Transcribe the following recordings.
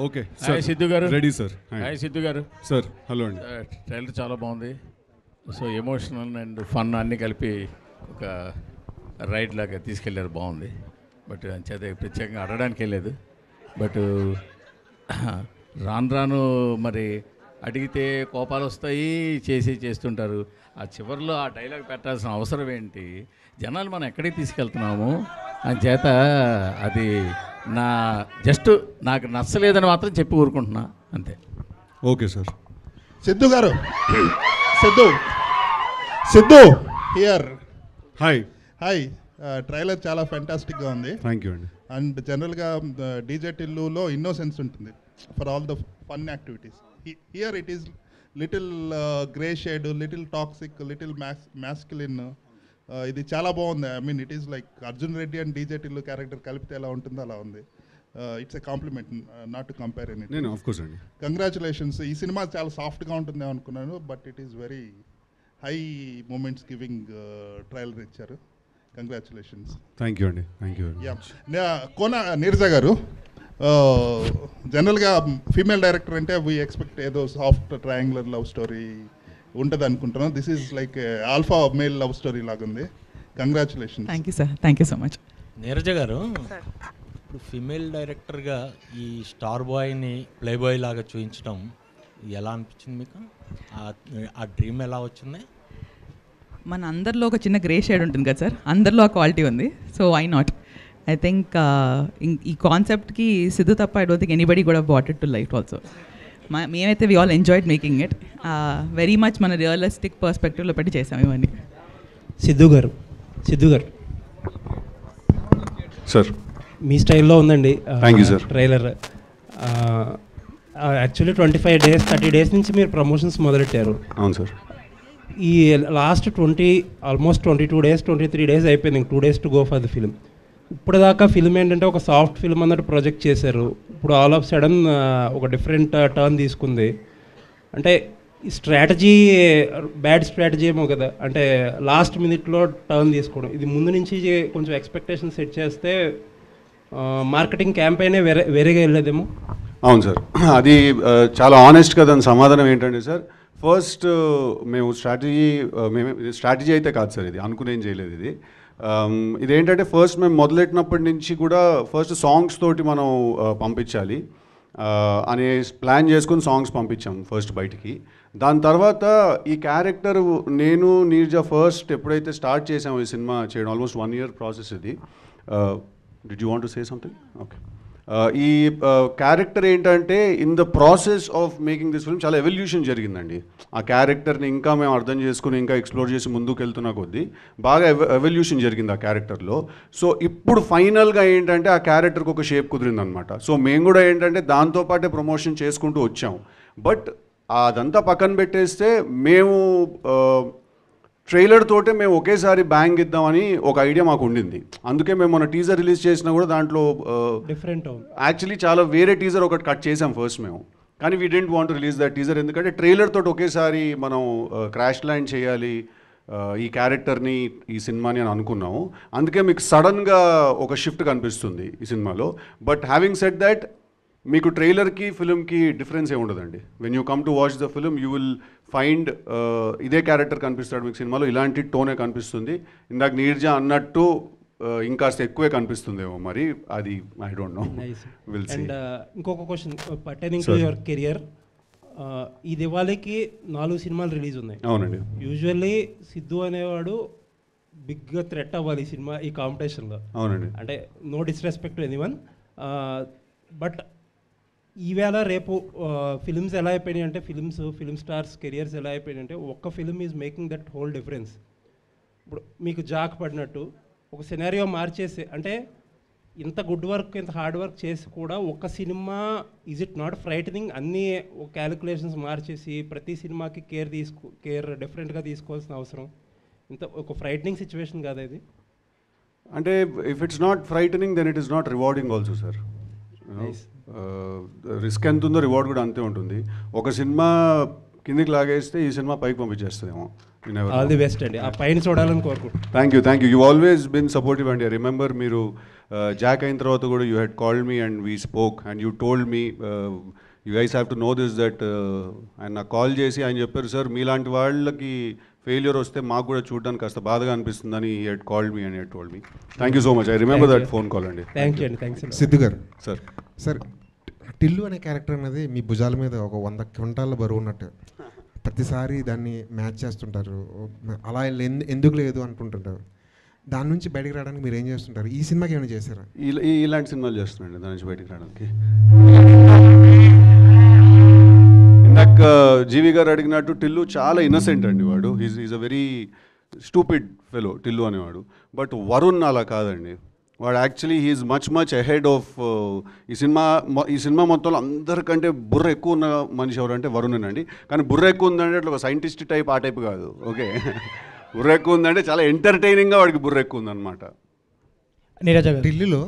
Okay hi Siddhu గారు. Ready sir. Hi Siddhu garu. Sir hello అండి. Trailer చాలా బాగుంది. సో ఎమోషనల్ అండ్ ఫన్ అన్నీ కలిపి ఒక రైడ్ లాగా తీసుకెళ్ళారు, బాగుంది. బట్ అంచేత ప్రత్యేకంగా అడగడానికి వెళ్ళలేదు. బట్ రాను రాను మరి అడిగితే కోపాలు వస్తాయి, చేస్తుంటారు. ఆ చివరిలో ఆ డైలాగ్ పెట్టాల్సిన అవసరం ఏంటి? జనాలు మనం ఎక్కడికి తీసుకెళ్తున్నాము అని చేత అది నాకు నచ్చలేదని మాత్రం చెప్పి ఊరుకుంటున్నా, అంతే. Okay sir. Siddhu garu, Siddhu here. Hi. Hi. Trailer చాలా ఫెంటాస్టిక్గా ఉంది. థ్యాంక్ యూ అండి. అండ్ జనరల్గా డీజే టిల్లులో ఇన్నోసెన్స్ ఉంటుంది for all the fun activities. Here it is little grey shade, little toxic, little masculine. ఇది చాలా బాగుంది. I mean it is like Arjun Reddy and DJ Tillu character కలిపితే ఎలా ఉంటుందో అలా ఉంది. It's a compliment, not to compare any. నేను ఆఫ్ కోర్స్ అండి. కంగ్రాచులేషన్స్. ఈ సినిమా చాలా సాఫ్ట్గా ఉంటుందేమో అనుకున్నాను, but it is very high moments giving trailer ఇచ్చారు. కంగ్రాచులేషన్స్. థ్యాంక్ యూ అండి. Thank you. కోన నీరజ గారు, జనరల్గా ఫీమేల్ డైరెక్టర్ అంటే వీ ఎక్స్పెక్ట్ ఏదో సాఫ్ట్ ట్రయాంగులర్ లవ్ స్టోరీ ఉంటుంది అనుకుంటున్నాను. This is like alpha male love story లాగా ఉంది. Congratulations. Thank you sir. Thank you so much. Neeraja garu, ఇప్పుడు ఫిమేల్ డైరెక్టర్గా ఈ స్టార్ బాయ్ని ప్లే బాయ్ లాగా చూపించడం ఎలా అనిపించింది మీకు? ఆ డ్రీమ్ ఎలా వచ్చింది? మన అందరిలో ఒక చిన్న గ్రే షేడ్ ఉంటుంది కదా సార్, అందరిలో ఆ క్వాలిటీ ఉంది. So why not? I think ఈ కాన్సెప్ట్కి సిద్ధు తప్ప ఐ డోంట్ థింక్ ఎనీబడి కూడా brought it to life also. మేమైతే we all enjoyed making it very much. మన రియలిస్టిక్ పర్స్పెక్టివ్లో పెట్టి చేసాం ఇవన్నీ. సిద్ధు గారు సార్, మీ స్టైల్లో ఉందండి thank you sir. Trailer. Actually 25 days 30 days నుంచి మీరు ప్రమోషన్స్ మొదలెట్టారు. అవును సార్. ఈ లాస్ట్ ఆల్మోస్ట్ 22 days 23 days అయిపోయింది. 2 days to go for the film. ఇప్పుడు దాకా ఫిల్మ్ ఏంటంటే ఒక సాఫ్ట్ ఫిల్మ్ అన్నట్టు ప్రొజెక్ట్ చేశారు. ఇప్పుడు ఆల్ ఆఫ్ సడన్ ఒక డిఫరెంట్ టర్న్ తీసుకుంది. అంటే స్ట్రాటజీ బ్యాడ్ స్ట్రాటజీ ఏమో కదా, అంటే లాస్ట్ మినిట్లో టర్న్ తీసుకోవడం. ఇది ముందు నుంచి కొంచెం ఎక్స్పెక్టేషన్ సెట్ చేస్తే మార్కెటింగ్ క్యాంపెయినే వేరేగా వెళ్ళేదేమో. అవును సార్, అది చాలా ఆనెస్ట్గా దాని సమాధానం ఏంటంటే సార్, ఫస్ట్ మేము స్ట్రాటజీ అయితే కాదు సార్, ఇది అనుకునేం చేయలేదు. ఇదేంటంటే ఫస్ట్ మేము మొదలెట్టినప్పటి నుంచి కూడా ఫస్ట్ సాంగ్స్ తోటి మనం పంపించాలి అనే ప్లాన్ చేసుకుని సాంగ్స్ పంపించాం ఫస్ట్ బయటికి. దాని తర్వాత ఈ క్యారెక్టర్ నేను నీర్జా ఫస్ట్ ఎప్పుడైతే స్టార్ట్ చేసాము ఈ సినిమా చేయడం, ఆల్మోస్ట్ 1 year ప్రాసెస్ ఇది. Did you want to say something? Okay. ఈ క్యారెక్టర్ ఏంటంటే in the process of making this film చాలా ఎవల్యూషన్ జరిగిందండి. ఆ క్యారెక్టర్ని ఇంకా మేము అర్థం చేసుకుని ఇంకా ఎక్స్ప్లోర్ చేసి ముందుకు వెళ్తున్న కొద్దీ బాగా ఎవల్యూషన్ జరిగింది ఆ క్యారెక్టర్లో. సో ఇప్పుడు ఫైనల్గా ఏంటంటే ఆ క్యారెక్టర్కి ఒక షేప్ కుదిరిందనమాట. సో మేము కూడా ఏంటంటే దాంతోపాటే ప్రమోషన్ చేసుకుంటూ వచ్చాం. బట్ అదంతా పక్కన పెట్టేస్తే మేము ట్రైలర్ తోటే మేము ఒకేసారి బ్యాంగ్ ఇద్దామని ఒక ఐడియా మాకు ఉండింది. అందుకే మేము మన టీజర్ రిలీజ్ చేసినా కూడా దాంట్లో డిఫరెంట్ యాక్చువల్లీ చాలా వేరే టీజర్ ఒకటి కట్ చేసాం ఫస్ట్ మేము. కానీ we didn't want release that teaser, ఎందుకంటే ట్రైలర్ తోటి ఒకేసారి మనం క్రాష్ ల్యాండ్ చేయాలి ఈ క్యారెక్టర్ని ఈ సినిమాని అని అనుకున్నాము. అందుకే మీకు సడన్గా ఒక షిఫ్ట్ కనిపిస్తుంది ఈ సినిమాలో. బట్ హ్యావింగ్ సెడ్ దట్, మీకు ట్రైలర్కి ఫిల్మ్కి డిఫరెన్స్ ఏమి ఉండదండి. When you come to watch the film you will find ఇదే క్యారెక్టర్ కనిపిస్తాడు మీకు సినిమాలో, ఇలాంటి టోనే కనిపిస్తుంది. ఇందాక నీర్జా అన్నట్టు ఇంకాస్త ఎక్కువే కనిపిస్తుందేమో, మరి అది I don't know, will see. And ఇంకొక question pertaining to your career. ఈ దివాళీకి 4 సినిమాలు రిలీజ్ ఉన్నాయి. అవునండి. యూజువల్లీ సిద్ధు అనేవాడు బిగ్గా థ్రెట్ అవ్వాలి ఈ సినిమా ఈ కాంపిటీషన్లో. అవునండి. అంటే no disrespect to anyone, but ఈవేళ రేపు ఫిల్మ్స్ ఎలా అయిపోయినాయి అంటే ఫిల్మ్ స్టార్స్ కెరియర్స్ ఎలా అయిపోయినాయి అంటే ఒక్క film is making that whole difference. ఇప్పుడు మీకు జాక్ పడినట్టు ఒక సినారియో మార్చేసి, అంటే ఇంత గుడ్ వర్క్ ఇంత హార్డ్ వర్క్ చేసి కూడా ఒక cinema is it not frightening? అన్నీ క్యాలిక్యులేషన్స్ మార్చేసి ప్రతి సినిమాకి కేర్ డిఫరెంట్గా తీసుకోవాల్సిన అవసరం ఇంత ఒక ఫ్రైటనింగ్ సిచ్యువేషన్ కాదా ఇది? అంటే if it's not frightening then it is not rewarding also sir. Risk ఎంత ఉందో రివార్డ్ కూడా అంతే ఉంటుంది. ఒక సినిమా కిందికి లాగేస్తే ఈ సినిమా పైకి పంపించేస్తుందేమో. ఆల్ ది బెస్ట్ అండి. ఆ పైన చూడాలని కోరుకుంటున్నాను. Thank you. You always been supportive అండి. ఐ రిమెంబర్ మీరు జాక్ అయిన తర్వాత కూడా you had called me and we spoke and you told me you guys have to know this that ఆయన నాకు కాల్ చేసి ఆయన చెప్పారు, సార్ మీలాంటి వాళ్ళకి ఫెయిల్యూర్ వస్తే మాకు కూడా చూడడానికి కాస్త బాధగా అనిపిస్తుందని he had called me and had told me. Thank you so much. I remember that phone call అండి. థ్యాంక్ యూ అండి. థ్యాంక్స్. సిద్ధు గారు సార్ టిల్లు అనే క్యారెక్టర్ అనేది మీ భుజాల మీద ఒక 100 క్వింటాల బరువు ఉన్నట్టు ప్రతిసారి దాన్ని మ్యాచ్ చేస్తుంటారు. అలా ఎందుకు లేదు అంటుంటుంటారు. దాని నుంచి బయటకు రావడానికి మీరు ఏం చేస్తుంటారు? ఈ సినిమాకి ఏమైనా చేశారా? ఇలాంటి సినిమాలు చేస్తున్నాండి దాని నుంచి బయటకు రావడానికి. ఇందాక జీవి గారు అడిగినట్టు టిల్లు చాలా ఇన్నసెంట్ అండి. వాడు is a very stupid fellow Tillu అనేవాడు. బట్ వరుణ్ అలా కాదండి. వాడు actually he is much ahead of ఈ సినిమా మొత్తంలో అందరికంటే బుర్ర ఎక్కువ ఉన్న మనిషి ఎవరంటే వరుణ్ అండి. కానీ బుర్ర ఎక్కువ ఉందంటే అట్లా ఒక సైంటిస్ట్ టైప్ ఆ టైప్ కాదు. ఓకే, బుర్ర ఎక్కువ ఉందంటే చాలా ఎంటర్టైనింగ్గా వాడికి బుర్ర ఎక్కువ ఉందన్నమాట. టిల్లులో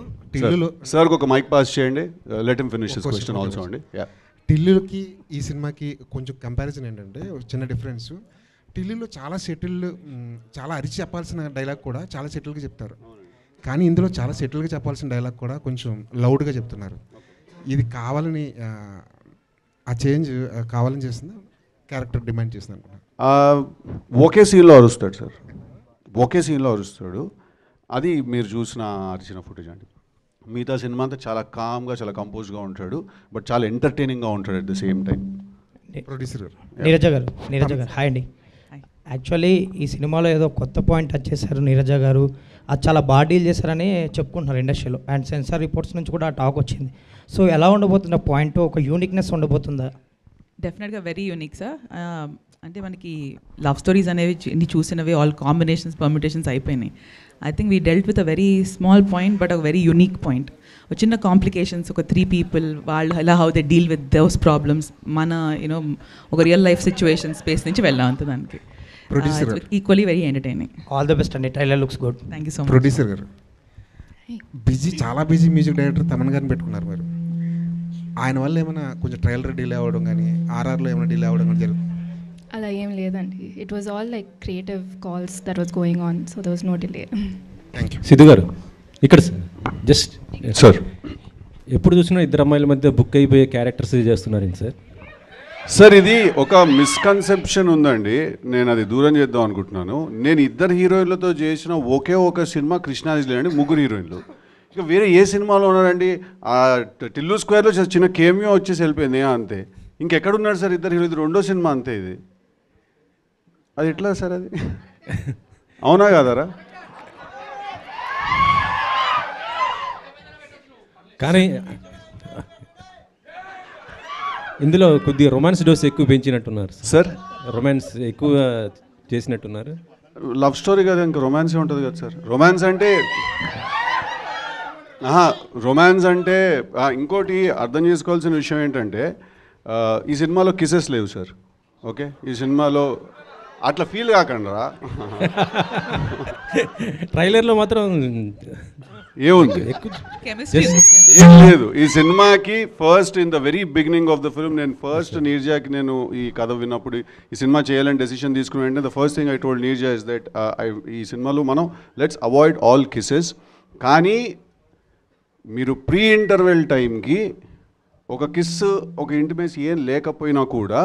సార్కి ఒక మైక్ పాస్ చేయండి. Let him finish his question also అండి. టిల్లుకి ఈ సినిమాకి కొంచెం కంపారిజన్ ఏంటంటే చిన్న డిఫరెన్స్. టిల్లులో చాలా సెటిల్డ్, చాలా అరిచి చెప్పాల్సిన డైలాగ్ కూడా చాలా సెటిల్గా చెప్తారు. కానీ ఇందులో చాలా సెటిల్గా చెప్పాల్సిన డైలాగ్ కూడా కొంచెం లౌడ్గా చెప్తున్నారు. ఇది కావాలని ఆ చేంజ్ కావాలని చేస్తుందా, క్యారెక్టర్ డిమాండ్ చేస్తుంది అనుకున్నా? ఒకే సీన్లో అరుస్తాడు సార్, ఒకే సీన్లో అరుస్తాడు. అది మీరు చూసిన అరిచిన ఫుటేజ్ అండి. మిగతా సినిమా అంతా చాలా కామ్గా చాలా కంపోజ్గా ఉంటాడు, బట్ చాలా ఎంటర్టైనింగ్గా ఉంటాడు at the same time. Producer గారు నీరజ గారు హాయ్ అండి. యాక్చువల్లీ ఈ సినిమాలో ఏదో కొత్త పాయింట్ టచ్ చేశారు నీరజ గారు. అది చాలా బాగా డీల్ చేశారని చెప్పుకుంటున్నారు ఇండస్ట్రీలో. అండ్ సెన్సార్ రిపోర్ట్స్ నుంచి కూడా టాక్ వచ్చింది. సో ఎలా ఉండబోతున్న పాయింట్, ఒక యూనిక్నెస్ ఉండబోతుందా? డెఫినెట్గా వెరీ యూనిక్ సార్. అంటే మనకి లవ్ స్టోరీస్ అనేవి చూసినవి ఆల్ కాంబినేషన్స్ పర్మిటేషన్స్ అయిపోయినాయి. I think we dealt with a very small point but ఒక వెరీ యూనిక్ పాయింట్. ఒక చిన్న కాంప్లికేషన్స్, ఒక 3 people వాళ్ళు ఎలా how they deal with those problems, మన యూనో ఒక రియల్ లైఫ్ సిచ్యువేషన్ స్పేస్ నుంచి వెళ్ళాం అంత దానికి. Equally very entertaining. All the best అండి. Trailer looks good. Thank you so much. Producer garu చాలా బిజీ మ్యూజిక్ డైరెక్టర్ తమన్ గారిని పెట్టుకున్నారు మీరు. ఆయన వల్ల ఏమైనా కొంచెం ట్రైలర్ డిలే అవ్వడం కానీ ఆర్ఆర్లో ఏమైనా డిలే అవ్వడం కానీ జరుగుతుంది? అలా ఏం లేదండి. It was all like creative calls that was going on, so there was no delay. Thank you. Siddhu గారు ఇక్కడ జస్ట్ సార్, ఎప్పుడు చూసినా ఇద్దరు అమ్మాయిల మధ్య బుక్ అయిపోయే క్యారెక్టర్స్ చేస్తున్నారు సార్. సార్ ఇది ఒక మిస్కన్సెప్షన్ ఉందండి, నేను అది దూరం చేద్దాం అనుకుంటున్నాను. నేను ఇద్దరు హీరోయిన్లతో చేసిన ఒకే ఒక సినిమా కృష్ణాజిలే అండి, 3 హీరోయిన్లు. ఇక వేరే ఏ సినిమాలో ఉన్నారండి? ఆ టిల్లు స్క్వేర్లో చిన్న కేమియో వచ్చేసి వెళ్ళిపోయింది అంతే. ఇంకెక్కడున్నారు సార్ ఇద్దరు హీరో? ఇది 2వ సినిమా అంతే. ఇది అది ఎట్లా సార్? అది అవునా కాదరా? కానీ ఇందులో కొద్దిగా రొమాన్స్ డోస్ ఎక్కువ పెంచినట్టున్నారు సార్. రొమాన్స్ ఎక్కువ చేసినట్టున్నారు. లవ్ స్టోరీ కదా, ఇంకా రొమాన్సే ఉంటుంది కదా సార్. రొమాన్స్ అంటే ఇంకోటి అర్థం చేసుకోవాల్సిన విషయం ఏంటంటే ఈ సినిమాలో కిసెస్ లేవు సార్. ఓకే, ఈ సినిమాలో అట్లా ఫీల్ కాకుండా ట్రైలర్లో మాత్రం ఏముంది, ఏం లేదు. ఈ సినిమాకి first in the very beginning of the film నేను ఫస్ట్ నీర్జాకి నేను ఈ కథ విన్నప్పుడు ఈ సినిమా చేయాలని డెసిషన్ తీసుకుని వెంటనే the first thing I told Neerja is that ఈ సినిమాలో మనం లెట్స్ అవాయిడ్ ఆల్ కిసెస్. కానీ మీరు ప్రీ ఇంటర్వెల్ టైంకి ఒక కిస్ ఒక ఇంటిమేసి ఏం లేకపోయినా కూడా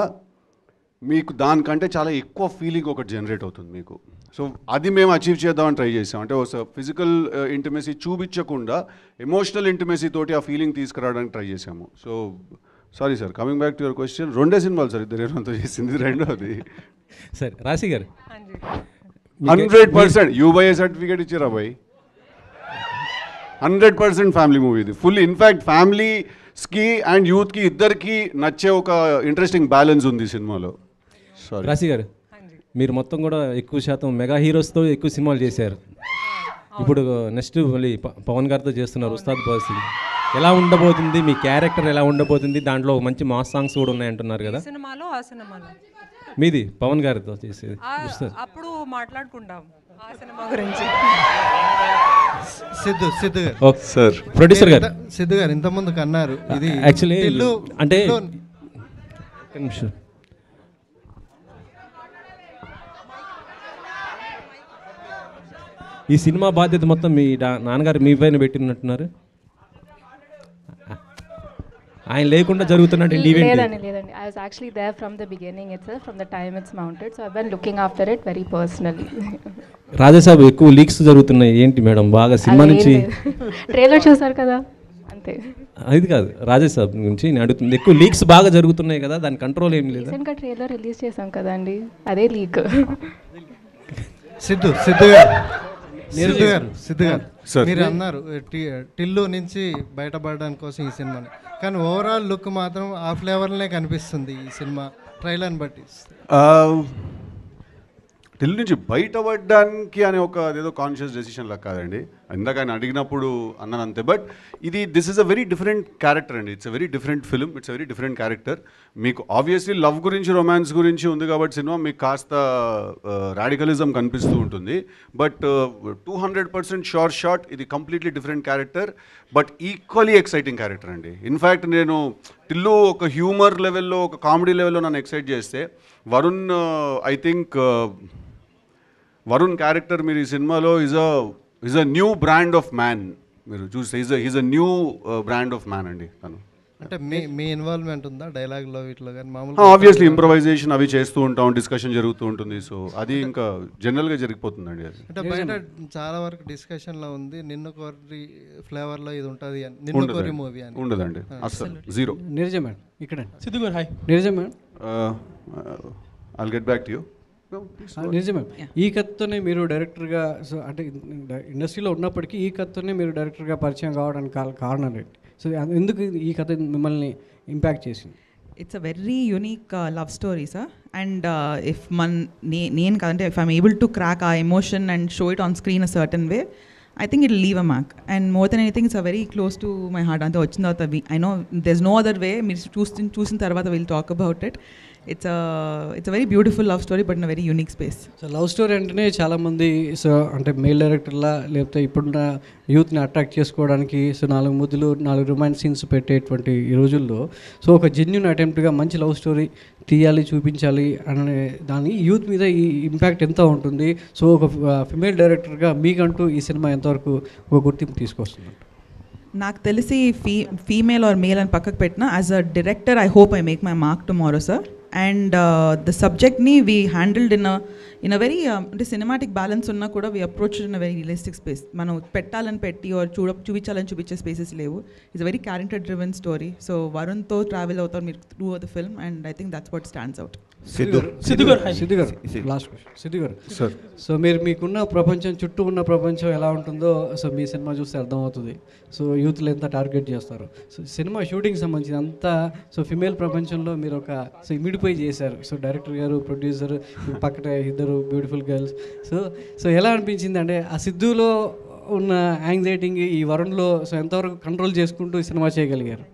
మీకు దానికంటే చాలా ఎక్కువ ఫీలింగ్ ఒకటి జనరేట్ అవుతుంది మీకు. సో అది మేము అచీవ్ చేద్దామని ట్రై చేసాం. అంటే ఒక ఫిజికల్ ఇంటిమేసీ చూపించకుండా ఎమోషనల్ ఇంటిమేసీ తోటి ఆ ఫీలింగ్ తీసుకురావడానికి ట్రై చేసాము. So sorry sir, coming back to your question, 2 సినిమాలు సార్ ఇద్దరు హీరోతో చేసింది, 2వది. సరే రాశి గారు 100% యూబైఏ సర్టిఫికేట్ ఇచ్చారా బాయ్? 100% ఫ్యామిలీ మూవీ ఇది. ఫుల్ ఇన్ఫ్యాక్ట్ ఫ్యామిలీస్కి అండ్ యూత్కి ఇద్దరికి నచ్చే ఒక ఇంట్రెస్టింగ్ బ్యాలెన్స్ ఉంది ఈ సినిమాలో. సారీ రాశి గారు, మీరు మొత్తం కూడా ఎక్కువ శాతం మెగా హీరోస్తో ఎక్కువ సినిమాలు చేశారు. ఇప్పుడు నెక్స్ట్ మళ్ళీ పవన్ గారితో చేస్తున్నారు ఉస్తాద్ భగత్ సింగ్. ఎలా ఉండబోతుంది మీ క్యారెక్టర్, ఎలా ఉండబోతుంది? దాంట్లో మంచి మాస్ సాంగ్స్ కూడా ఉన్నాయంటున్నారు కదా. సినిమాలో ఆ సినిమాలో మీది పవన్ గారితో చేసేది అప్పుడు మాట్లాడుకుంటాం ఆ సినిమా గురించి. సిద్ధు గారు సార్, ప్రొడ్యూసర్ గారు, సిద్ధు గారు ఇంతకుముందుకు అన్నారు ఇది యాక్చువల్లీ అంటే ఈ సినిమా బాధ్యత మొత్తం మీ నాన్నగారు మీ పైన పెట్టినట్టున్నారు. ఆయన లేకుండా జరుగుతున్నట్టు ఈవెంట్. లేదండి I was actually there from the beginning itself, from the time it's mounted, so I've been looking after it very personally. Raja Saab ఎక్కువ లీక్స్ జరుగుతున్నాయి ఏంటి మేడం? బాగా సినిమా నుంచి ట్రైలర్ చూసారు కదా అంతే. అది కాదు రాజాసాబ్ గురించి నేను అడుగుతుంది. ఎక్కువ లీక్స్ బాగా జరుగుతున్నాయి కదా, దాని కంట్రోల్ ఏం లేదు. రీసెంట్గా ట్రైలర్ రిలీజ్ చేసాం కదండి, అదే లీక్. సిద్ధు గారు మీరు అన్నారు టిల్లు నుంచి బయటపడడానికి కోసం ఈ సినిమాని, కానీ ఓవరాల్ లుక్ మాత్రం ఆ ఫ్లేవర్లనే కనిపిస్తుంది ఈ సినిమా ట్రైలర్ని బట్టి. ఢిల్లీ నుంచి బయటపడడానికి అనే ఒక అదేదో కాన్షియస్ డెసిషన్ లా కాదండి. ఇందాక ఆయన అడిగినప్పుడు అన్నాను అంతే. But this is a very different character అండి. It's a very different film, it's a very different character. మీకు ఆబ్వియస్లీ లవ్ గురించి, రొమాన్స్ గురించి ఉంది కాబట్టి సినిమా మీకు కాస్త రాడికలిజం కనిపిస్తూ ఉంటుంది. బట్ 200% షోర్ షాట్ ఇది completely different character, but equally exciting character అండి. ఇన్ఫ్యాక్ట్ నేను టిల్లు ఒక హ్యూమర్ లెవెల్లో, ఒక కామెడీ లెవెల్లో నన్ను ఎక్సైట్ చేస్తే, Varun I think Varun character మీరు ఈ సినిమాలో is a new brand of man. మీరు చూస్తే is a new brand of man అండి తను. అంటే మీ ఇన్వాల్వ్మెంట్ ఉందా డైలాగ్లో వీటిలో కానీ? మామూలుగా ఆబ్వియస్లీ ఇంప్రవైజేషన్ అవి చేస్తూ ఉంటాం, డిస్కషన్ జరుగుతూ ఉంటుంది. సో అది ఇంకా జనరల్గా జరిగిపోతుందండి. అది అంటే బయట చాలా వరకు డిస్కషన్లో ఉంది, నిన్ను కోరి ఫ్లేవర్లో ఇది ఉంటుంది అని, నిన్ను కోరి మూవీ అని. ఉండదండి అసలు, జీరో. నీరజ మేడం ఇక్కడ. సిద్ధు గారు hi. Neeraja madam I'll get back to you. నిజమే. ఈ కథతోనే మీరు డైరెక్టర్గా, సో అంటే ఇండస్ట్రీలో ఉన్నప్పటికీ ఈ కథతోనే మీరు డైరెక్టర్గా పరిచయం కావడానికి కారణం ఏంటి? సో ఎందుకు ఈ కథ మిమ్మల్ని ఇంపాక్ట్ చేసింది? It's a very unique love story sir. And if నేను కాదంటే if I'm able to crack ఆ emotion and show it on screen a certain way, I think it'll leave a mark. And more than anything, it's a very close to my heart. Ante vachin tarvata I know there's no other way. Meer chusin tarvata we'll talk about it. It's a very beautiful love story, but in a very unique space. So love story అంటేనే చాలామంది so అంటే male డైరెక్టర్లా లేకపోతే ఇప్పుడున్న యూత్ని attract చేసుకోవడానికి so 4 ముద్దులు 4 romance scenes పెట్టేటువంటి ఈ రోజుల్లో సో ఒక జెన్యూన్ అటెంప్ట్గా మంచి లవ్ స్టోరీ తీయాలి, చూపించాలి అనే దాని యూత్ మీద ఈ ఇంపాక్ట్ ఎంత ఉంటుంది? సో ఒక ఫిమేల్ డైరెక్టర్గా మీకంటూ ఈ సినిమా ఎంతవరకు ఒక గుర్తింపు తీసుకొస్తుంది? నాకు తెలిసి ఫీమేల్ ఆర్ మేల్ అని పక్కకు పెట్టిన, as a director I hope I make my mark tomorrow sir. And the సబ్జెక్ట్ని we handled in a very అంటే సినిమాటిక్ బ్యాలెన్స్ ఉన్నా కూడా we approach in a very realistic space. మనం పెట్టాలని పెట్టి ఆర్ చూపించాలని చూపించే స్పేసెస్ లేవు. It's a very character driven story. So వరుణ్తో ట్రావెల్ అవుతారు మీరు through the film, and I think that's what stands out. Siddhu గారు last question. Siddhu garu sir, so మీరు మీకున్న ప్రపంచం, చుట్టూ ఉన్న ప్రపంచం ఎలా ఉంటుందో సో మీ సినిమా చూస్తే అర్థమవుతుంది. సో యూత్లో ఎంత టార్గెట్ చేస్తారు. సో సినిమా షూటింగ్ సంబంధించి అంతా సో ఫిమేల్ ప్రపంచంలో మీరు ఒక సో ఇమిడిపోయి చేశారు. సో డైరెక్టర్ గారు, ప్రొడ్యూసర్, పక్కన ఇద్దరు బ్యూటిఫుల్ గర్ల్స్. సో ఎలా అనిపించింది? అంటే ఆ సిద్ధులో ఉన్న యాంగ్జైటీని ఈ వరుణ్లో సో ఎంతవరకు కంట్రోల్ చేసుకుంటూ ఈ సినిమా చేయగలిగారు?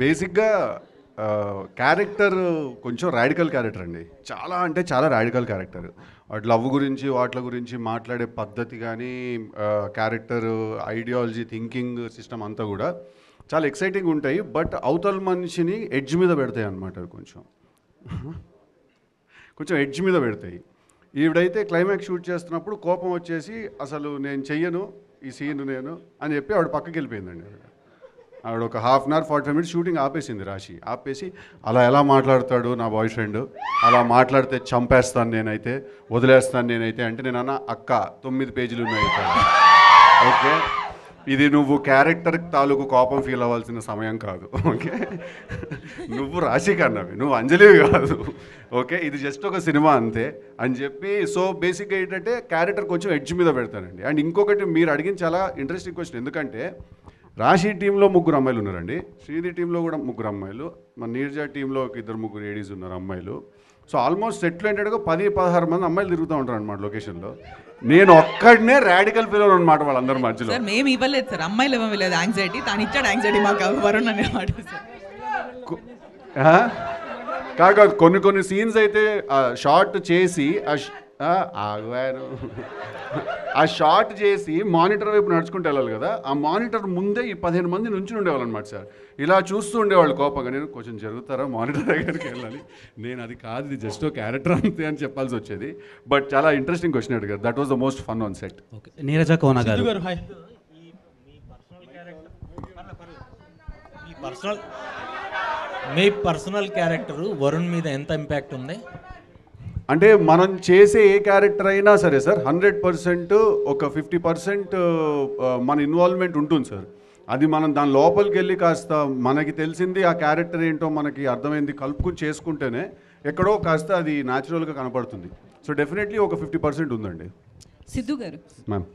బేసిక్గా క్యారెక్టర్ కొంచెం రాడికల్ క్యారెక్టర్ అండి. చాలా అంటే చాలా రాడికల్ క్యారెక్టర్. అటు లవ్ గురించి వాటి గురించి మాట్లాడే పద్ధతి కానీ, క్యారెక్టర్ ఐడియాలజీ, థింకింగ్ సిస్టమ్ అంతా కూడా చాలా ఎక్సైటింగ్ ఉంటాయి. బట్ అవతల మనిషిని ఎడ్జ్ మీద పెడతాయి అన్నమాట. కొంచెం ఎడ్జ్ మీద పెడతాయి. ఈవిడైతే క్లైమాక్స్ షూట్ చేస్తున్నప్పుడు కోపం వచ్చేసి అసలు నేను చెయ్యను ఈ సీన్ నేను అని చెప్పి ఆవిడ పక్కకి వెళ్ళిపోయిందండి. ఆవిడ ఒక 1/2 hour 45 minutes షూటింగ్ ఆపేసింది. రాశి ఆపేసి అలా ఎలా మాట్లాడతాడు నా బాయ్ ఫ్రెండ్, అలా మాట్లాడితే చంపేస్తాను నేనైతే, వదిలేస్తాను నేనైతే అంటే నేను అన్న అక్క 9 పేజీలు ఉన్నాయి. ఓకే, ఇది నువ్వు క్యారెక్టర్ తాలూకు కోపం ఫీల్ అవ్వాల్సిన సమయం కాదు. ఓకే, నువ్వు రాశి కన్నవి, నువ్వు అంజలివి కాదు. ఓకే, ఇది జస్ట్ ఒక సినిమా అంతే అని చెప్పి. సో బేసిక్గా ఏంటంటే క్యారెక్టర్ కొంచెం ఎడ్జ్ మీద పెడతానండి. అండ్ ఇంకొకటి మీరు అడిగిన చాలా ఇంట్రెస్టింగ్ క్వశ్చన్. ఎందుకంటే రాశి టీంలో 3 అమ్మాయిలు ఉన్నారండి, శ్రీధి టీంలో కూడా 3 అమ్మాయిలు, మన నీరజ టీంలో ఒక 2-3 లేడీస్ ఉన్నారు అమ్మాయిలు. సో ఆల్మోస్ట్ సెటిల్ ఏంటంటే 10-16 మంది అమ్మాయిలు తిరుగుతూ ఉంటారు అనమాట లొకేషన్లో. నేను ఒక్కడనే రాడికల్ ఫీల్ అనమాట వాళ్ళందరి మధ్యలో. సార్ మేము ఇవ్వలేదు సార్, అమ్మాయిలు ఇవ్వలేదు యాంగ్జైటీ, తను ఇచ్చాడు యాంగ్జైటీ మాకు వరుణ్ అనేమాట సార్. కాదు, కొన్ని సీన్స్ అయితే షార్ట్ చేసి ఆగాను. ఆ షార్ట్ చేసి మానిటర్ వైపు నడుచుకుంటూ వెళ్ళాలి కదా, ఆ మానిటర్ ముందే ఈ 15 మంది నుంచి ఉండేవాళ్ళు అనమాట సార్. ఇలా చూస్తూ ఉండేవాళ్ళు కోపంగా. నేను కొంచెం జరుగుతారా మానిటర్ దగ్గరికి వెళ్ళాలి, నేను అది కాదు, ఇది జస్ట్ క్యారెక్టర్ అంతే అని చెప్పాల్సి వచ్చేది. బట్ చాలా ఇంట్రెస్టింగ్ క్వశ్చన్ అడిగారు. That was the most fun on set. Neeraja Kona garu, మీ పర్సనల్ క్యారెక్టర్ వరుణ్ మీద ఎంత ఇంపాక్ట్ ఉంది? అంటే మనం చేసే ఏ క్యారెక్టర్ అయినా సరే సార్ 100% ఒక 50% మన ఇన్వాల్వ్మెంట్ ఉంటుంది సార్. అది మనం దాని లోపలికి వెళ్ళి కాస్త మనకి తెలిసింది ఆ క్యారెక్టర్ ఏంటో మనకి అర్థమైంది కలుపుకుని చేసుకుంటేనే ఎక్కడో కాస్త అది న్యాచురల్గా కనపడుతుంది. సో డెఫినెట్లీ ఒక 50% ఉందండి. సిద్ధు గారు, మ్యామ్,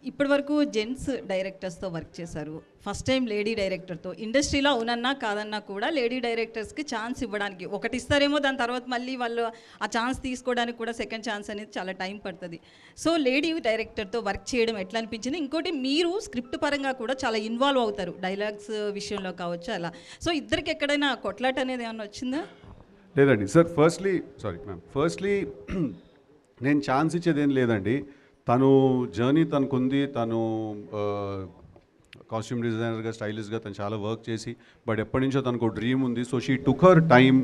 ఇప్పటి వరకు జెంట్స్ డైరెక్టర్స్తో వర్క్ చేశారు, ఫస్ట్ టైం లేడీ డైరెక్టర్తో. ఇండస్ట్రీలో అవునన్నా కాదన్నా కూడా లేడీ డైరెక్టర్స్కి ఛాన్స్ ఇవ్వడానికి ఒకటి ఇస్తారేమో, దాని తర్వాత మళ్ళీ వాళ్ళు ఆ ఛాన్స్ తీసుకోవడానికి కూడా సెకండ్ ఛాన్స్ అనేది చాలా టైం పడుతుంది. సో లేడీ డైరెక్టర్తో వర్క్ చేయడం ఎట్లా అనిపించింది? ఇంకోటి, మీరు స్క్రిప్ట్ పరంగా కూడా చాలా ఇన్వాల్వ్ అవుతారు, డైలాగ్స్ విషయంలో కావచ్చు అలా. సో ఇద్దరికి ఎక్కడైనా కొట్లాట అనేది ఏమన్నా వచ్చిందా? లేదండి సార్. ఫస్ట్లీ నేను ఛాన్స్ ఇచ్చేదేం లేదండి. తను జర్నీ తనకుంది, తను కాస్ట్యూమ్ డిజైనర్గా, స్టైలిష్గా తను చాలా వర్క్ చేసి, బట్ ఎప్పటి నుంచో తనకు డ్రీమ్ ఉంది. So she took her time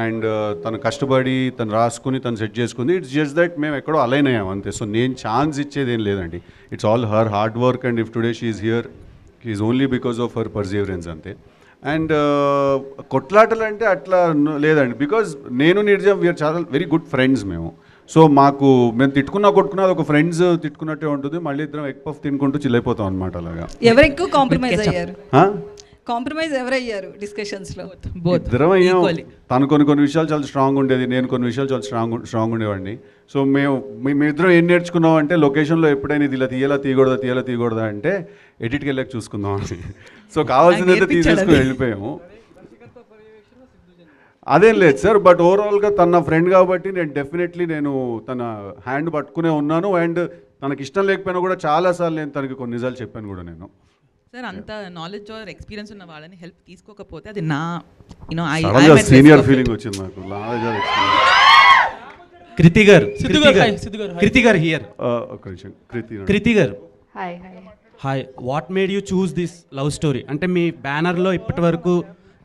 and తను కష్టపడి తను రాసుకుని తను సెట్ చేసుకుంది. ఇట్స్ జస్ట్ దట్ మేము ఎక్కడో అలైన్ అయ్యాం అంతే. సో నేను ఛాన్స్ ఇచ్చేది ఏం లేదండి. It's all her hard work and if today she is here is only because of her Perseverance అంతే. అండ్ కొట్లాటలు అంటే అట్లా లేదండి, బికాజ్ నేను నీరజ వీఆర్ చాలా వెరీ గుడ్ ఫ్రెండ్స్ మేము. సో మాకు మేము కొట్టుకున్నా ఒక ఫ్రెండ్స్ తిట్టుకున్నట్టే ఉంటుంది. మళ్ళీ ఇద్దరం ఎగ్ పఫ్ తినుకుంటూ చిల్లైపోతాం అనమాట. అలాగా ఎవరు ఎక్కువ కాంప్రమైజ్ అయ్యారు? కాంప్రమైజ్ ఎవరయ్యారు డిస్కషన్స్లో? ఇద్దరం అయ్యాం. తను కొన్ని విషయాలు చాలా స్ట్రాంగ్ ఉండేది, నేను కొన్ని విషయాలు చాలా స్ట్రాంగ్ ఉండేవాడిని. సో మేమిద్దరం ఏం నేర్చుకున్నాం అంటే, లొకేషన్లో ఎప్పుడైనా ఇది ఇలా తీయకూడదా అంటే ఎడిట్కి వెళ్ళాక చూసుకుందాం అని. సో కావాల్సిందైతే తీసేసుకుని వెళ్ళిపోయాము. అదేం లేదు సార్. బట్ ఓవరాల్గా తన ఫ్రెండ్ కాబట్టి నేను తన హ్యాండ్ పట్టుకునే ఉన్నాను. అండ్ తనకి ఇష్టం లేకపోయినా కూడా చాలాసార్లు నేను తనకి కొన్ని నిజాలు చెప్పాను కూడా నేను. సార్, అంత నాలెడ్జ్ ఆర్ ఎక్స్పీరియన్స్ ఉన్న వాళ్ళని హెల్ప్ తీసుకోకపోతే అది నా సీనియర్ ఫీలింగ్ వచ్చింది నాకు. కృతి గారు హియర్. కృతి గారు, hi. What made you choose this love story? అంటే మీ బ్యానర్లో ఇప్పటి వరకు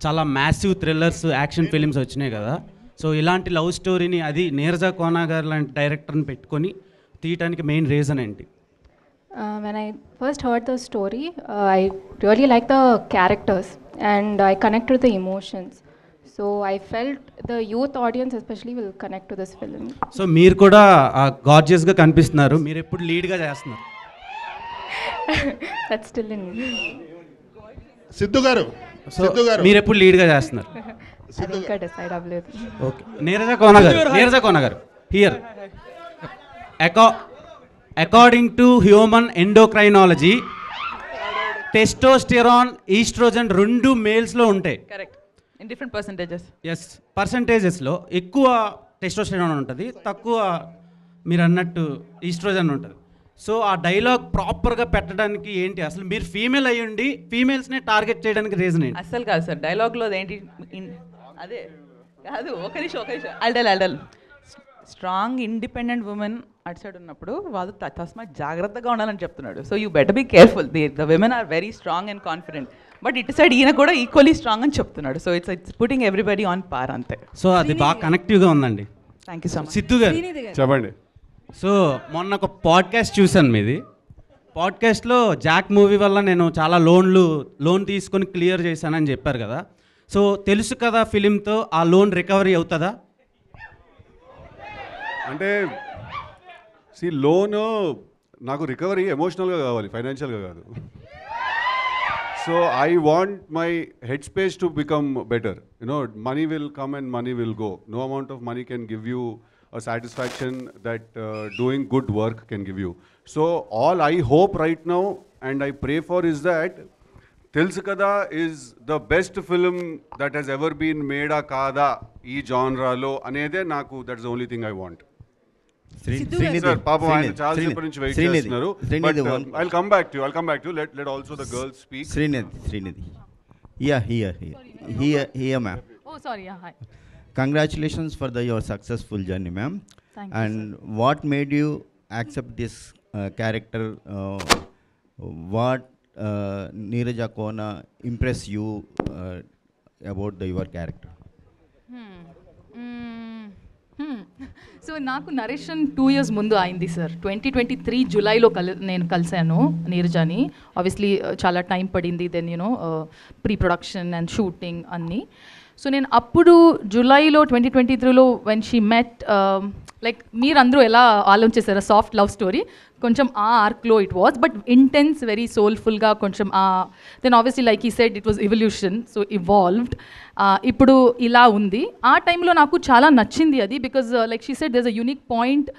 చాలా మ్యాసివ్ థ్రిల్లర్స్, యాక్షన్ ఫిలిమ్స్ వచ్చినాయి కదా. సో ఇలాంటి లవ్ స్టోరీని, అది నీరజ కోన గారు లాంటి డైరెక్టర్ని పెట్టుకొని తీయటానికి మెయిన్ రీజన్ ఏంటి? When I first heard the story, I really liked the characters and I connected to the emotions. So I felt the youth audience especially will connect to this film. So మీరు కూడా గార్జియస్గా కనిపిస్తున్నారు. మీరు ఎప్పుడు లీడ్గా చేస్తున్నారు? That's still in me. Siddhu గారు, మీరు ఎప్పుడు లీడ్గా చేస్తున్నారు? ఇంకా డిసైడ్ అవ్వలేదు. Okay. Neeraja Kona garu here. According to human endocrinology, testosterone, estrogen రెండు మేల్స్లో ఉంటాయి. Correct. In different percentages. Yes, పర్సంటేజెస్లో ఎక్కువ టెస్టోస్టెరాన్ ఉంటుంది, తక్కువ మీరు అన్నట్టు ఈస్ట్రోజన్ ఉంటుంది. సో ఆ డైలాగ్ ప్రాపర్గా పెట్టడానికి ఏంటి? అసలు మీరు ఫీమేల్ అయ్యండి ఫీమేల్స్ని టార్గెట్ చేయడానికి రీజన్ ఏంటి? అసలు కాదు సార్, డైలాగ్లో ఏంటి అదే కాదు. ఒక నిమిషం అల్డల్ స్ట్రాంగ్ ఇండిపెండెంట్ ఉమెన్ అటు సైడ్ ఉన్నప్పుడు వాళ్ళు తస్మాత్ జాగ్రత్తగా ఉండాలని చెప్తున్నాడు. So you better be careful. The women are very strong and confident. But ఇటు సైడ్ ఈయన కూడా ఈక్వల్లీ స్ట్రాంగ్ అని చెప్తున్నాడు. So it's putting everybody on par అంతే. సో అది బాగా కనెక్టివ్గా ఉందండి. Thank you so much. Siddhu గారు చెప్పండి. సో మొన్న ఒక పాడ్కాస్ట్ చూశాను మీది. పాడ్కాస్ట్లో జాక్ మూవీ వల్ల నేను చాలా లోన్ తీసుకొని క్లియర్ చేశానని చెప్పారు కదా. సో తెలుసు కదా ఫిలింతో ఆ లోన్ రికవరీ అవుతుందా? అంటే లోను నాకు రికవరీ ఎమోషనల్గా కావాలి, ఫైనాన్షియల్గా కాదు. So I want my head space to become better. Money will come and money will go. No amount of money can give you a satisfaction that doing good work can give you. So all I hope right now and I pray for is that Telusu Kada is the best film that has ever been made a kada ee genre lo anede naku, that's the only thing I want. Sir, papa I chaala sepu nunchi wait chestunaru, but I'll come back to you. Let also the girls speak. Srinidhi. Here ma'am. Oh sorry, yeah, hi. congratulations for your successful journey, ma'am. Thank you, And what made you accept this character? What Neeraja Kona impress you about your character? So నాకు narration 2 years ముందు అయింది sir. 2023 జూలైలో నేను కలిశాను నీరజాని. Obviously చాలా time పడింది, then you know pre production and shooting అన్నీ. సో నేను అప్పుడు జూలైలో 2023లో వెన్ షీ మెట్, లైక్ మీరందరూ ఎలా ఆలోచించారు సాఫ్ట్ లవ్ స్టోరీ, కొంచెం ఆ ఆర్క్లో it was, but intense very సోల్ఫుల్గా కొంచెం దెన్ ఆబ్వియస్లీ లైక్ ఈ said it was evolution, so evolved. ఇప్పుడు ఇలా ఉంది. ఆ టైంలో నాకు చాలా నచ్చింది అది, because like she said there is a unique point.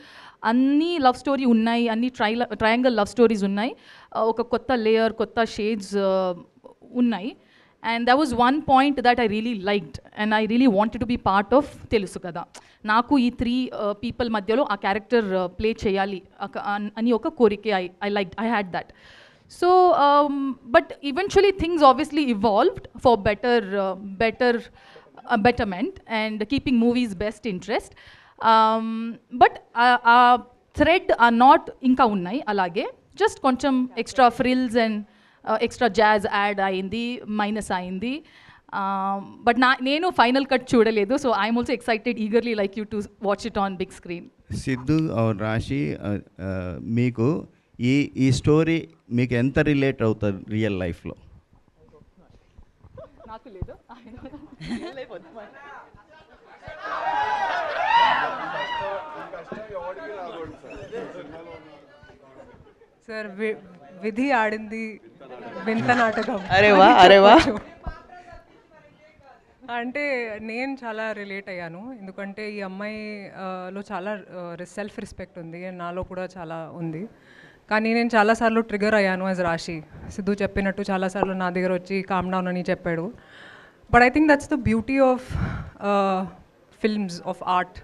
అన్ని లవ్ స్టోరీ ఉన్నాయి, అన్ని ట్రయాంగిల్ లవ్ స్టోరీస్ ఉన్నాయి, ఒక కొత్త లేయర్, కొత్త షేడ్స్ ఉన్నాయి. And that was one point that I really liked and I really wanted to be part of Telusu Kada. Naku ee 3 people madhyalo aa character play cheyali ani oka korike I liked, I had that. So but eventually things obviously evolved for betterment and keeping movies best interest. But thread are not inka unnai alage, just koncham extra frills and extra jazz add అయింది, minus అయింది. But నేను final cut చూడలేదు, so I'm also excited eagerly like you to watch it on big screen. Siddhu or Rashi, మీకు ఈ story మీకు ఎంత relate అవుతుంది real లైఫ్లో? నాకు లేదు. సార్ విధి ఆడింది వింత నాటకం. అరేవా అంటే నేను చాలా రిలేట్ అయ్యాను, ఎందుకంటే ఈ అమ్మాయిలో చాలా సెల్ఫ్ రెస్పెక్ట్ ఉంది, నాలో కూడా చాలా ఉంది. కానీ నేను చాలాసార్లు ట్రిగర్ అయ్యాను యాజ్ రాశి. సిద్ధు చెప్పినట్టు చాలాసార్లు నా దగ్గర వచ్చి కామ్ డౌన్ అని చెప్పాడు. But I think that's the beauty of films, of art.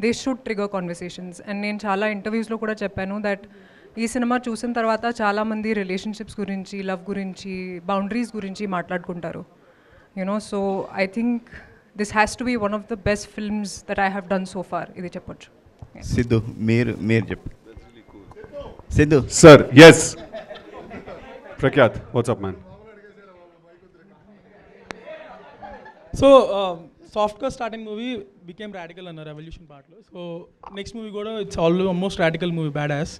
They should trigger conversations. And నేను చాలా ఇంటర్వ్యూస్లో కూడా చెప్పాను దట్ ఈ సినిమా చూసిన తర్వాత చాలామంది రిలేషన్షిప్స్ గురించి, లవ్ గురించి, బౌండరీస్ గురించి మాట్లాడుకుంటారు. You know, so I think this has to be one of the best films that I have done so far. ఇది చెప్పొచ్చు. సిద్ధు మీరు చెప్పు. Siddhu sir. Yes Prakhyath, what's up man. So సాఫ్ట్గా స్టార్టింగ్ మూవీ బికేమ్ రాడికల్ అన్నారు ఎవల్యూషన్ పార్ట్లో. సో నెక్స్ట్ మూవీ కూడా it's almost radical movie, badass.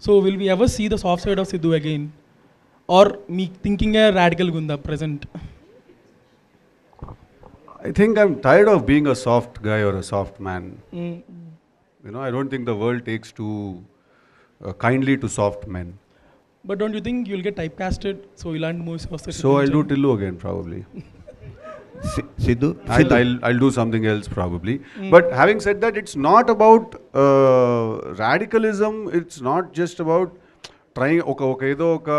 So will we ever see the soft side of Siddhu again, or మీ థింకింగే రాడికల్గా ఉందా present? I think I'm tired of being a soft guy or a soft man. You know, I don't think the world takes too kindly to soft men. But don't you think you'll get typecasted? So ilanti movies vaste. So I'll do Tillu again probably. Sidhu? I'll do something else probably. But having said that, it's not about radicalism. It's not just about trying ఒక ఏదో ఒక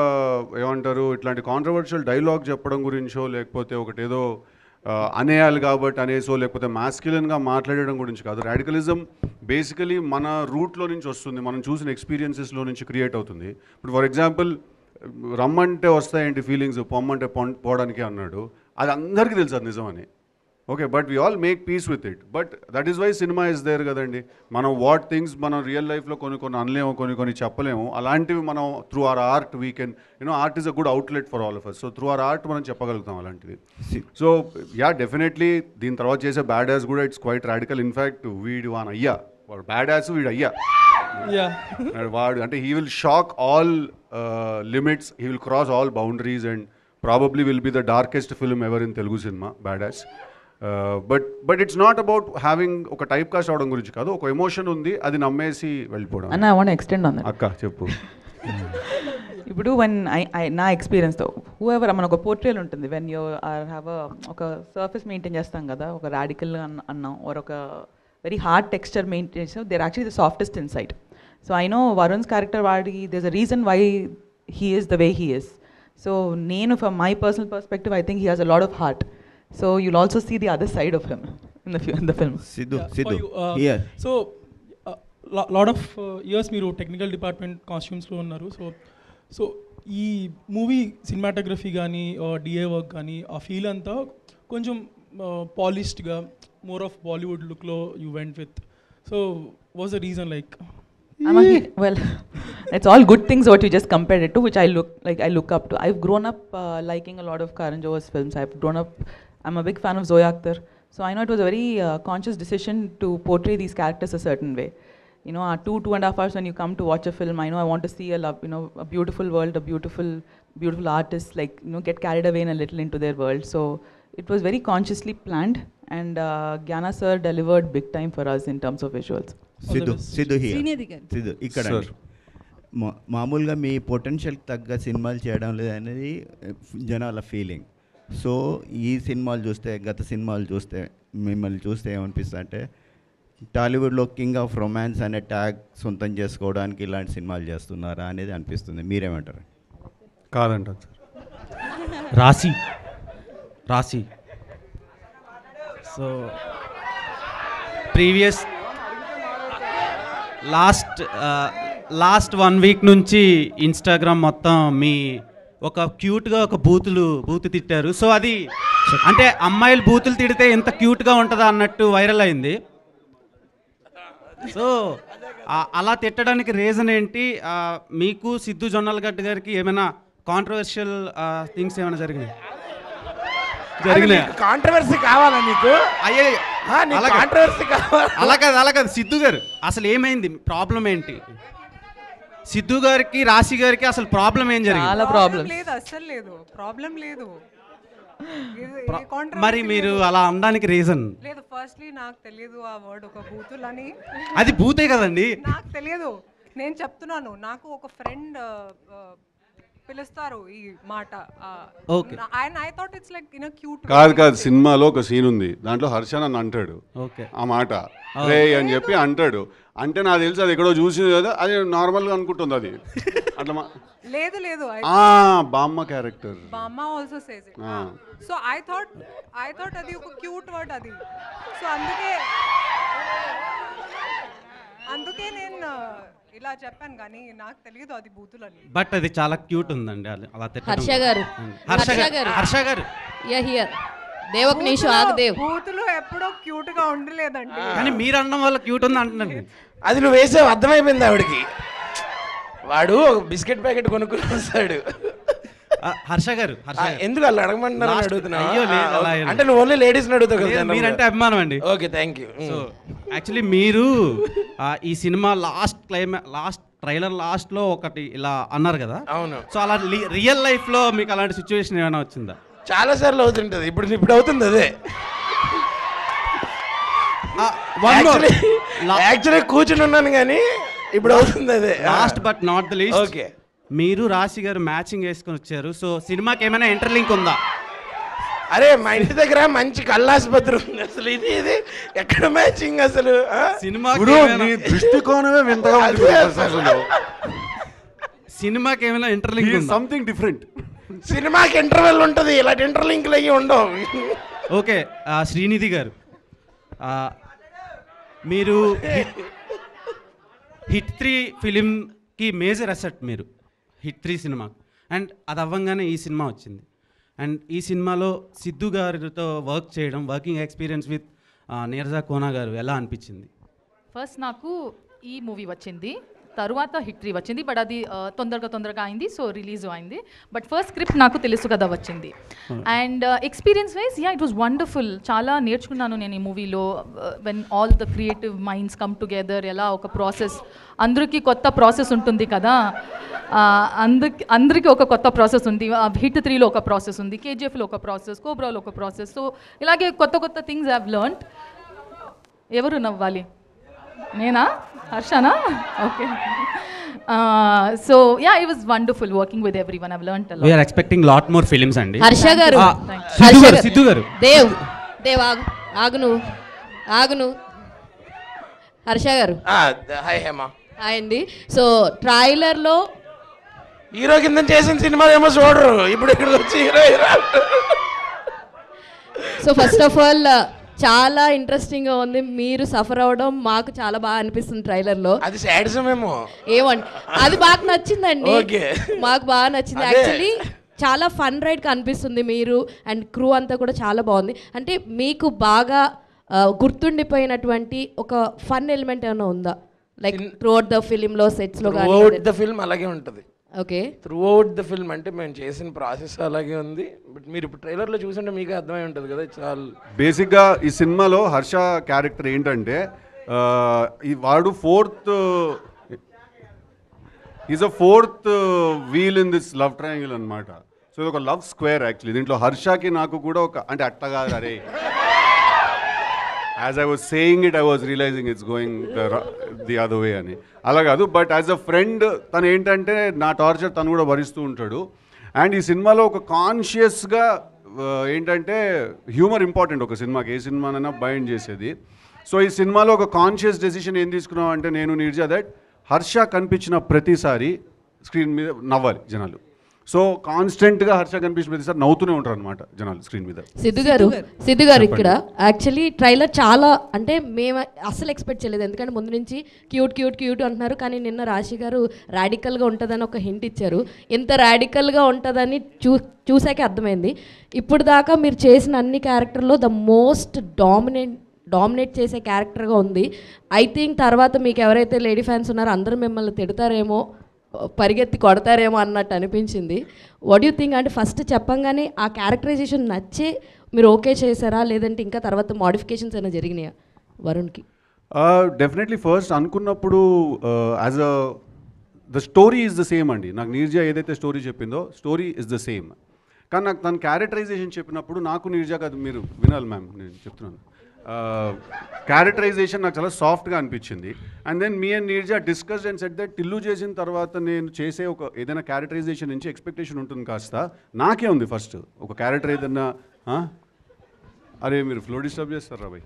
ఏమంటారు ఇట్లాంటి controversial dialogue చెప్పడం గురించో, లేకపోతే ఒకటేదో అనేయాలి కాబట్టి అనేసో, లేకపోతే మాస్క్యులన్గా మాట్లాడడం గురించి కాదు. రాడికలిజం బేసికలీ మన రూట్లో నుంచి వస్తుంది, మనం చూసిన ఎక్స్పీరియన్సెస్లో నుంచి క్రియేట్ అవుతుంది. ఇప్పుడు ఫర్ ఎగ్జాంపుల్ రమ్మంటే వస్తాయేంటి ఫీలింగ్స్, పొమ్మంటే పోవడానికి అన్నాడు, అది అందరికీ తెలుసు అది నిజమని. Okay, but we all make peace with it. But that is why cinema is there కదండి. మనం వాట్ థింగ్స్ మనం రియల్ లైఫ్లో కొన్ని అనలేము, కొన్ని చెప్పలేము. అలాంటివి మనం through our art we can, you know, art is a good outlet for all of us. So through our art మనం చెప్పగలుగుతాం అలాంటివి. సో యా, డెఫినెట్లీ దీని తర్వాత చేసే బ్యాడ్ యాస్ కూడా ఇట్స్ క్వైట్ రాడికల్. ఇన్ఫ్యాక్ట్ వీడు వాన్ అయ్యా, వాడు బ్యాడ్ యాస్, వీడు అయ్యా వాడు అంటే he will shock all limits, he will cross all boundaries and probably will be the darkest film ever in Telugu cinema, bad as. But it's not about having ఒక type cast అవడం గురించి కాదు, ఒక emotion ఉంది, అది నమ్మేసి వెళ్ళిపోవడం. అన్న I want extend on that. అక్క చెప్పు. ఇప్పుడు వెన్ నా ఎక్స్పీరియన్స్తో హూఎవర్ మన ఒక పోర్ట్రేల్ ఉంటుంది, వెన్ యూ హ్యావ్ ఒక సర్ఫేస్ మెయింటైన్ చేస్తాం కదా, ఒక రాడికల్ అన్నాం ఆర్ ఒక వెరీ హార్డ్ టెక్స్చర్ మెయింటైన్ చేస్తాం, there actually the softest inside. So I know Varun's character వాడికి there is a reason why he is the way he is. So నేను from my personal perspective I think he has a lot of heart. So you'll also see the other side of him in the film. Sidhu, yeah. So lot of years మీరు technical department కాస్ట్యూమ్స్లో ఉన్నారు. So ఈ movie cinematography కానీ DA work కానీ ఆ feel అంతా కొంచెం పాలిష్డ్గా more of Bollywood look you went with. So what's the reason like? Well, it's all good things what you just compared it to, which I look up to. I've grown up liking a lot of Karan Johar's films. I'm a big fan of Zoya Akhtar. So I know it was a very conscious decision to portray these characters a certain way. You know, 2.5 hours when you come to watch a film, I know I want to see a beautiful world, a beautiful artist, like, you know, get carried away in a little into their world. So it was very consciously planned, and Gyana sir delivered big time for us in terms of visuals. Siddhu ఇక్కడ మామూలుగా మీ potential తగ్గ సినిమాలు చేయడం లేదనేది జనాల feeling. So ఈ సినిమాలు చూస్తే, గత సినిమాలు చూస్తే, మిమ్మల్ని చూస్తే ఏమనిపిస్తుంది అంటే టాలీవుడ్లో కింగ్ ఆఫ్ రొమాన్స్ అనే ట్యాగ్ సొంతం చేసుకోవడానికి ఇలాంటి సినిమాలు చేస్తున్నారా అనేది అనిపిస్తుంది. మీరేమంటారు? కాదంటారు సార్. రాశి సో ప్రీవియస్ లాస్ట్ 1 వీక్ నుంచి ఇన్స్టాగ్రామ్ మొత్తం మీ ఒక క్యూట్గా ఒక బూతు తిట్టారు. సో అది అంటే అమ్మాయిలు బూతులు తిడితే ఎంత క్యూట్గా ఉంటుందా అన్నట్టు వైరల్ అయింది. సో అలా తిట్టడానికి రీజన్ ఏంటి? మీకు సిద్ధు జొన్నలగడ్డ గారికి ఏమైనా కాంట్రవర్షియల్ థింగ్స్ ఏమైనా జరిగినాయి? కాంట్రవర్సీ కావాలా నీకు? అలా కాదు సిద్ధు గారు, అసలు ఏమైంది? ప్రాబ్లం ఏంటి? సిద్ధు గారికి రాశి గారికి అసలు ప్రాబ్లం ఏం జరిగింది? చాలా ప్రాబ్లం లేదు, అసలు లేదు ప్రాబ్లం లేదు. మరి మీరు అలా అనడానికి రీజన్ లేదు. ఫస్ట్లీ నాకు తెలియదు ఆ వర్డ్ ఒక బూతులని. అది బూతే కదండి. నాకు తెలియదు, నేను చెప్తున్నాను. నాకు ఒక ఫ్రెండ్ పిలుస్తారు ఈ మాట. I thought it's like in a cute. కాదు సినిమాలో ఒక సీన్ ఉంది, దాంట్లో హర్ష నన్ను అంటాడు ఆ మాట రే అని చెప్పి అంటాడు. అంటే నాకు తెలుసు అది ఎక్కడో చూసింది కదా, అది నార్మల్గా అనుకుంటుంది అది అట్లా. లేదు బామ్మ క్యారెక్టర్, బామ్మ also says it. So I thought అది ఒక క్యూట్ వర్డ్ అది. సో అందుకే నేను ఇలా చెప్పాను, కానీ నాకు తెలియదు అది బూతులని. బట్ అది చాలా క్యూట్ ఉందండి అలా. హర్ష గారు దేవకనీషు ఆగదేవ్ బూతులు ఎప్పుడో క్యూట్ గా ఉండలేదండి. కానీ మీరు అనడం వల్ల క్యూట్ ఉంది అంటున్నారు. అది నువ్వు వేసావు, అర్థమైపోయింది ఆవిడకి. వాడు ఒక బిస్కెట్ ప్యాకెట్ కొనుక్కుని వస్తాడు. హర్ష గారు ఎందుకు అలా అడగమంటున్నారు అడుగుతున్నా? అయ్యో అంటే నువ్వు ఓన్లీ లేడీస్ని అడుగుతావు కదా. మీరంటే అభిమానం అండి. Okay, thank you. So actually మీరు ఈ సినిమా లాస్ట్ ట్రైలర్ లాస్ట్లో ఒకటి ఇలా అన్నారు కదా. అవును. సో అలా రియల్ లైఫ్లో మీకు అలాంటి సిచ్యువేషన్ ఏమైనా వచ్చిందా? చాలా సార్లు అవుతుంటుంది. ఇప్పుడు అవుతుంది అదే. యాక్చువల్లీ కూర్చుని ఉన్నాను కానీ ఇప్పుడు అవుతుంది అదే. Last but not the least, okay, మీరు రాశి గారు మ్యాచింగ్ వేసుకొని వచ్చారు. సో సినిమాకి ఏమైనా ఇంటర్లింక్ ఉందా? అరే మా ఇంటి దగ్గర మంచి కళ్ళాసుపత్రి ఉంది, అసలు ఇది ఎక్కడ మ్యాచింగ్ అసలు? సినిమా దృష్టికోణమే వింతగా ఉంది. సినిమాకి ఏమైనా ఇంటర్లింక్ సంథింగ్ డిఫరెంట్. సినిమాకి ఇంటర్వెల్ ఉంటుంది, ఇలాంటి ఇంటర్లింక్లు అయ్యి ఉండవు. ఓకే, శ్రీనిధి గారు, మీరు హిట్ 3 ఫిలింకి మేజర్ అసెట్ మీరు, హిట్ 3 సినిమా. అండ్ అది అవ్వంగానే ఈ సినిమా వచ్చింది. అండ్ ఈ సినిమాలో సిద్ధు గారితో working experience with Neeraja Kona గారు ఎలా అనిపించింది? ఫస్ట్ నాకు ఈ మూవీ వచ్చింది, తరువాత హిట్ 3 వచ్చింది. బట్ అది తొందరగా అయింది, సో రిలీజ్ అయింది. బట్ ఫస్ట్ స్క్రిప్ట్ నాకు తెలుసు కదా వచ్చింది. And experience wise it was wonderful. చాలా నేర్చుకున్నాను నేను ఈ మూవీలో. When all the creative minds come together, ఎలా ఒక ప్రాసెస్, అందరికీ కొత్త ప్రాసెస్ ఉంటుంది కదా. అందరికీ ఒక కొత్త ప్రాసెస్ ఉంది. హిట్ 3లో ఒక ప్రాసెస్ ఉంది, కేజీఎఫ్లో ఒక ప్రాసెస్, కోబ్రాలో ఒక ప్రాసెస్. సో ఇలాగే కొత్త థింగ్స్ హ్యావ్ లెర్న్డ్. ఎవరు నవ్వాలి? నేనా? హర్షనా? Okay. So it was wonderful working with everyone. I've learned a lot. We are expecting lot more films అండి. హర్ష గారు, సిద్ధు గారు, దేవ్ ఆగును. హర్ష గారు, హాయ్ హేమ. హాయ్ అండి. సో ట్రైలర్లో హీరో కింద చేసిన సినిమా ఏమో చూడరు, ఇప్పుడు ఇక్కడికి వచ్చి hero. So first of all చాలా ఇంట్రెస్టింగ్గా ఉంది. మీరు సఫర్ అవ్వడం మాకు చాలా బాగా అనిపిస్తుంది ట్రైలర్లో. అది సాడిజం ఏమో ఏమండి, అది బాగా నచ్చిందండి. మాకు బాగా నచ్చింది. యాక్చువల్లీ చాలా ఫన్ రైడ్ కనిపిస్తుంది మీరు అండ్ క్రూ అంతా కూడా చాలా బాగుంది. అంటే మీకు బాగా గుర్తుండిపోయినటువంటి ఒక ఫన్ ఎలిమెంట్ ఏమైనా ఉందా? లైక్ త్రూఅవుట్ ద ఫిలింలో సెట్స్లో కానీ త్రూఅవుట్ ద ఫిల్మ్ అలాగే ఉంటుంది. ఓకే, త్రూఅవుట్ ద ఫిల్మ్ అంటే మేము చేసిన ప్రాసెస్ అలాగే ఉంది. బట్ మీరు ఇప్పుడు ట్రైలర్లో చూసుంటే మీకే అర్థమై ఉంటుంది కదా. చాలా బేసిక్గా ఈ సినిమాలో హర్ష క్యారెక్టర్ ఏంటంటే వాడు is a fourth wheel in this love triangle అనమాట. సో ఇది ఒక లవ్ స్క్వేర్ యాక్చువల్లీ. దీంట్లో హర్షకి నాకు కూడా ఒక అంటే అట్టగా అరే as I was saying it I was realizing it's going the other way అని. అలా కాదు, బట్ యాజ్ అ ఫ్రెండ్ తను ఏంటంటే నా టార్చర్ తను కూడా భరిస్తూ ఉంటాడు. అండ్ ఈ సినిమాలో ఒక కాన్షియస్గా ఏంటంటే హ్యూమర్ ఇంపార్టెంట్ ఒక సినిమాకి, ఏ సినిమానైనా బైండ్ చేసేది. సో ఈ సినిమాలో ఒక కాన్షియస్ డెసిషన్ ఏం తీసుకున్నాం అంటే నేను నీర్జా దట్ హర్ష కనిపించిన ప్రతిసారి స్క్రీన్ మీద నవ్వాలి జనాలు. సో కాన్స్టెంట్గా హర్ష కనిపించిన ప్రతిసారి నవ్వుతూనే ఉంటారు అనమాట జనాలు స్క్రీన్ మీద. సిద్ధు గారు ఇక్కడ యాక్చువల్లీ ట్రైలర్ చాలా అంటే మేము అస్సలు ఎక్స్పెక్ట్ చేయలేదు, ఎందుకంటే ముందు నుంచి క్యూట్ క్యూట్ క్యూట్ అంటున్నారు. కానీ నిన్న రాశి గారు రాడికల్గా ఉంటుందని ఒక హింట్ ఇచ్చారు. ఎంత రాడికల్గా ఉంటుందని చూసాకే అర్థమైంది. ఇప్పుడు దాకా మీరు చేసిన అన్ని క్యారెక్టర్లో ద మోస్ట్ డామినేట్ చేసే క్యారెక్టర్గా ఉంది. ఐ థింక్ తర్వాత మీకు ఎవరైతే లేడీ ఫ్యాన్స్ ఉన్నారో అందరూ మిమ్మల్ని తిడతారేమో, పరిగెత్తి కొడతారేమో అన్నట్టు అనిపించింది. What you think? అంటే ఫస్ట్ చెప్పంగానే ఆ క్యారెక్టరైజేషన్ నచ్చే మీరు ఓకే చేశారా, లేదంటే ఇంకా తర్వాత మోడిఫికేషన్స్ అయినా జరిగినాయా వరుణ్కి? డెఫినెట్లీ ఫస్ట్ అనుకున్నప్పుడు as a the story is the same అండి. నాకు నీర్జా ఏదైతే స్టోరీ చెప్పిందో స్టోరీ ఇస్ ద సేమ్. కానీ నాకు తన క్యారెక్టరైజేషన్ చెప్పినప్పుడు నాకు నీర్జా కాదు, మీరు వినాలి మ్యామ్, నేను చెప్తున్నాను. క్యారెక్టరైజేషన్ నాకు చాలా సాఫ్ట్గా అనిపించింది. And then me and Neerja discussed and set that Tillu చేసిన తర్వాత నేను చేసే ఒక ఏదైనా క్యారెక్టరైజేషన్ నుంచి ఎక్స్పెక్టేషన్ ఉంటుంది కాస్త నాకే ఉంది. ఫస్ట్ ఒక క్యారెక్టర్ ఏదన్నా అరే మీరు ఫ్లో డిస్టర్బ్ చేస్తారా బాయ్,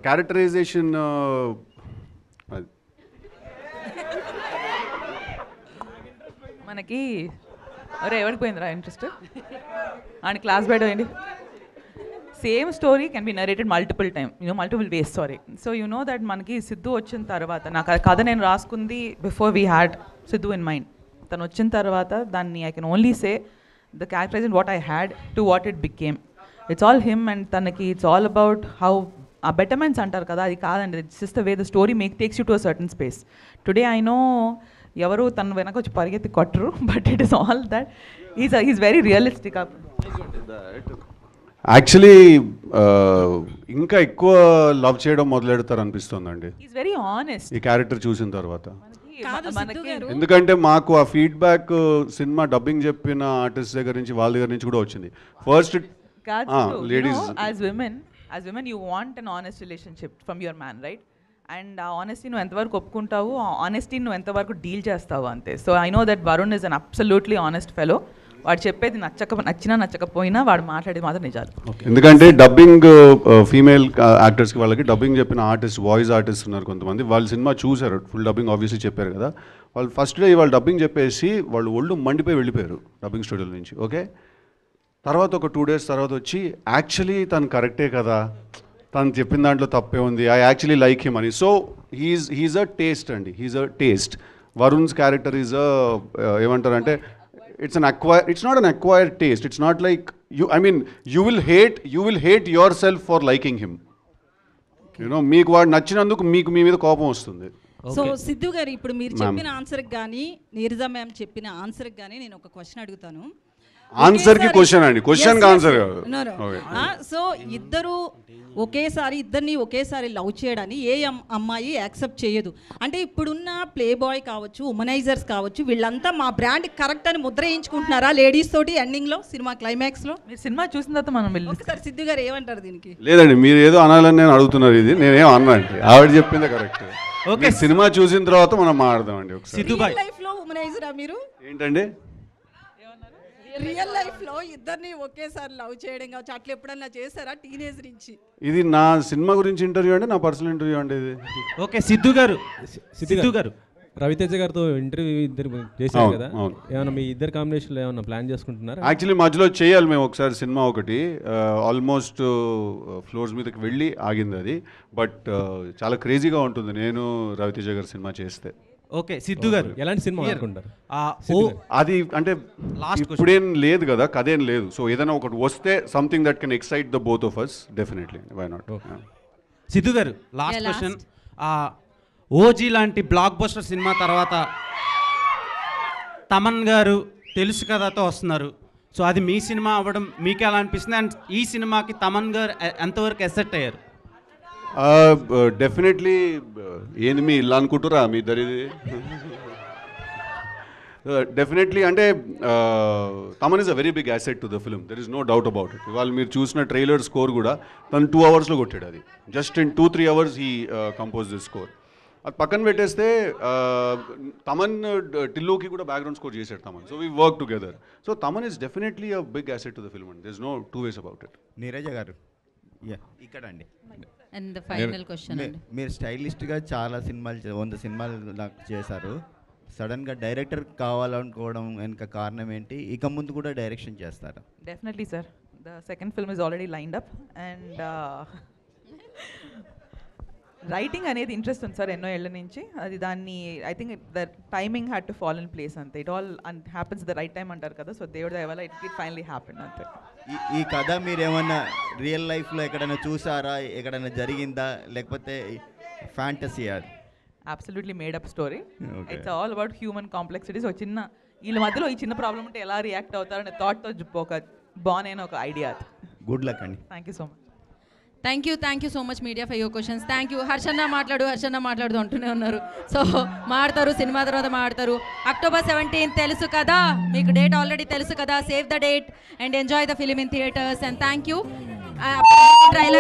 క్యారెక్టరైజేషన్ అది మనకి అరే ఎవరికి పోయిందిరా ఇంట్రెస్ట్ అని క్లాస్ బయట పోయింది. Same story can be narrated multiple ways. So you know that మనకి సిద్ధు వచ్చిన తర్వాత నాకు ఆ కథ నేను రాసుకుంది before we had Siddhu in mind. తను వచ్చిన తర్వాత దాన్ని I can only say the characterization what I had to what it became. It's all him and తనకి ఇట్స్ ఆల్ అబౌట్ హౌ ఆ బెటర్మెంట్స్ అంటారు కదా, అది కాదండి. It's just the way the story takes you to a certain space. Today I know ఎవరు తను వెనక వచ్చి పరిగెత్తి కొట్టరు, but it is all that is very realistic. Actually ఇంకా ఎక్కువ లవ్ చేయడం మొదలెడతారు అనిపిస్తుందండి ఈ క్యారెక్టర్ చూసిన తర్వాత. ఎందుకంటే మాకు ఆ ఫీడ్బ్యాక్ సినిమా డబ్బింగ్ చెప్పిన ఆర్టిస్ట్ దగ్గర నుంచి వాళ్ళ దగ్గర నుంచి కూడా వచ్చింది. First ladies as women you want an honest relationship from your man, right? And ఆ ఆనెస్టీ నువ్వు ఎంతవరకు ఒప్పుకుంటావు, ఆ ఆనెస్టీ నువ్వు ఎంతవరకు డీల్ చేస్తావు అంతే. So I know that Varun is an absolutely honest fellow. వాడు చెప్పేది నచ్చినా నచ్చకపోయినా వాడు మాట్లాడేది మాత్రం నిజాలు. ఎందుకంటే డబ్బింగ్ ఫీమేల్ యాక్టర్స్కి వాళ్ళకి డబ్బింగ్ చెప్పిన ఆర్టిస్ట్, వాయిస్ ఆర్టిస్ట్ ఉన్నారు కొంతమంది, వాళ్ళు సినిమా చూశారు, ఫుల్ డబ్బింగ్ ఆబ్వియస్లీ చెప్పారు కదా. వాళ్ళు ఫస్ట్ డే వాళ్ళు డబ్బింగ్ చెప్పేసి వాళ్ళు ఒళ్ళు మండిపోయి వెళ్ళిపోయారు డబ్బింగ్ స్టూడియో నుంచి. ఓకే, తర్వాత ఒక 2 days తర్వాత వచ్చి యాక్చువల్లీ తను కరెక్టే కదా, తను చెప్పిన దాంట్లో తప్పే ఉంది, ఐ యాక్చువల్లీ లైక్ హిమ్ అని. సో హీజ్ అ టేస్ట్ అండి, he's a taste. Varun's character is a ఏమంటారంటే it's not an acquired taste. It's not like you will hate yourself for liking him. You know, మీకు వాడు నచ్చినందుకు మీకు మీ మీద కోపం వస్తుంది. So Siddhu గారు ఇప్పుడు మీరు చెప్పిన ఆన్సర్కి కానీ నీరజా మ్యామ్ చెప్పిన ఆన్సర్కి కానీ నేను ఒక క్వశ్చన్ అడుగుతాను. ఆన్సర్ కి క్వశ్చన్ అండి, క్వశ్చన్ కి ఆన్సర్. సో ఇద్దరిని ఒకేసారి లవ్ చేయడాన్ని ఏ అమ్మాయి యాక్సెప్ట్ చేయదు. అంటే ఇప్పుడున్న ప్లే బాయ్ కావచ్చు, ఉమనైజర్స్ కావచ్చు, వీళ్ళంతా మా బ్రాండ్ కరెక్ట్ అని ముద్ర వేయించుకుంటున్నారా లేడీస్ తోటి ఎండింగ్ లో, సినిమా క్లైమాక్స్ లో? మీరు సినిమా చూసిన తర్వాత మనం ఒకసారి సిద్ధు గారు ఏమంటారు దీనికి? లేదండి, మీరు ఏదో అనాలని నేను అడుగుతున్నారు, ఇది నేనేం అన్నాండి, ఆవిడ చెప్పిందే కరెక్ట్. ఓకే, సినిమా చూసిన తర్వాత మనం మాట్లాడదామండి. ఒకసారి లైఫ్ లో ఉమనైజరా మీరు? ఏంటండి రియల్ లైఫ్ లో ఇద్దరిని ఒకేసారి లవ్ చేయడం కావచ్చు, అట్లా ఎప్పుడన్నా చేశారా టీనేజ్ నుంచి? ఇది నా సినిమా గురించి ఇంటర్వ్యూ అండి, నా పర్సనల్ ఇంటర్వ్యూ అండి ఇది. ఓకే, సిద్ధు గారు రవితేజ గారితో ఇంటర్వ్యూ ఇద్దరు చేశారు కదా, ఏమన్నా మీ ఇద్దరు కాంబినేషన్లో ఏమన్నా ప్లాన్ చేసుకుంటున్నారా? యాక్చువల్లీ మధ్యలో చేయాలి మేము ఒకసారి సినిమా ఒకటి, ఆల్మోస్ట్ ఫ్లోర్స్ మీదకి వెళ్ళి ఆగింది అది. బట్ చాలా క్రేజీగా ఉంటుంది నేను రవితేజ గారి సినిమా చేస్తే. ఓకే సిద్ధు గారు ఎలాంటి సినిమా Here. అనుకుంటారు? అది అంటే Last ఇప్పుడేం లేదు కదా, కథేం లేదు. సో ఏదైనా ఒకటి వస్తే something that can excite the both of us, definitely, why not. Siddhu గారు లాస్ట్ Yeah, క్వశ్చన్, ఓజీ లాంటి బ్లాక్ బస్టర్ సినిమా తర్వాత తమన్ గారు తెలుసు కథతో వస్తున్నారు. సో అది మీ సినిమా అవ్వడం మీకు ఎలా అనిపిస్తుంది? అండ్ ఈ సినిమాకి తమన్ గారు ఎంతవరకు ఎసెట్ అయ్యారు? డెఫినెట్లీ. ఏంది మీ ఇల్లు అనుకుంటురా మీ ఇద్దరిది? డెఫినెట్లీ. అంటే Thaman is a very big asset to the film, there is no doubt about it. ఇవాళ మీరు చూసిన ట్రైలర్ స్కోర్ కూడా తను 2 అవర్స్లో కొట్టాడు. అది just in 2-3 hours he compose this score. అది పక్కన పెట్టేస్తే తమన్ టిల్లుకి కూడా బ్యాక్గ్రౌండ్ స్కోర్ చేశాడు Thaman. So we work together. So Thaman is definitely a big asset to the film and there is no 2 ways about it. Neeraja గారు ఇక్కడ అండి. అండ్ ఫైనల్ క్వశ్చన్ అండి. మీరు స్టైలిస్ట్గా చాలా సినిమాలు 100 సినిమాలు నాకు చేశారు. సడన్గా డైరెక్టర్ కావాలనుకోవడం వెనుక కారణం ఏంటి? ఇక ముందు కూడా డైరెక్షన్ చేస్తారా? Definitely sir. The second film is already lined up and writing అనేది ఇంట్రెస్ట్ ఉంది సార్ ఎన్నో ఏళ్ళ నుంచి. అది దాన్ని I think the timing had to fall in place అంతే. It all happens the right time అంటారు కదా. సో దేవుడి దయ వల్ల ఇట్ ఫైనలీ హ్యాపెన్ అంతే. ఈ కథ మీరు ఏమన్నా రియల్ లైఫ్లో ఎక్కడైనా చూసారా? ఎక్కడైనా జరిగిందా లేకపోతే ఫ్యాంటసీ? అది absolutely made up story. It's all about human complexities. ఒక చిన్న వీళ్ళ మధ్యలో ఈ చిన్న ప్రాబ్లం ఉంటే ఎలా రియాక్ట్ అవుతారనే థాట్తో ఒక బాగునైన ఒక ఐడియా. గుడ్ లక్ అండి. Thank you so much. Thank you so much media for your questions. Thank you. హర్షన్న మాట్లాడు అంటూనే ఉన్నారు. సో మాడతారు, సినిమా తర్వాత మాడతారు. October 17 తెలుసు కదా మీకు, డేట్ ఆల్రెడీ తెలుసు కదా. Save the date and enjoy the film in theatres. And thank you. Trailer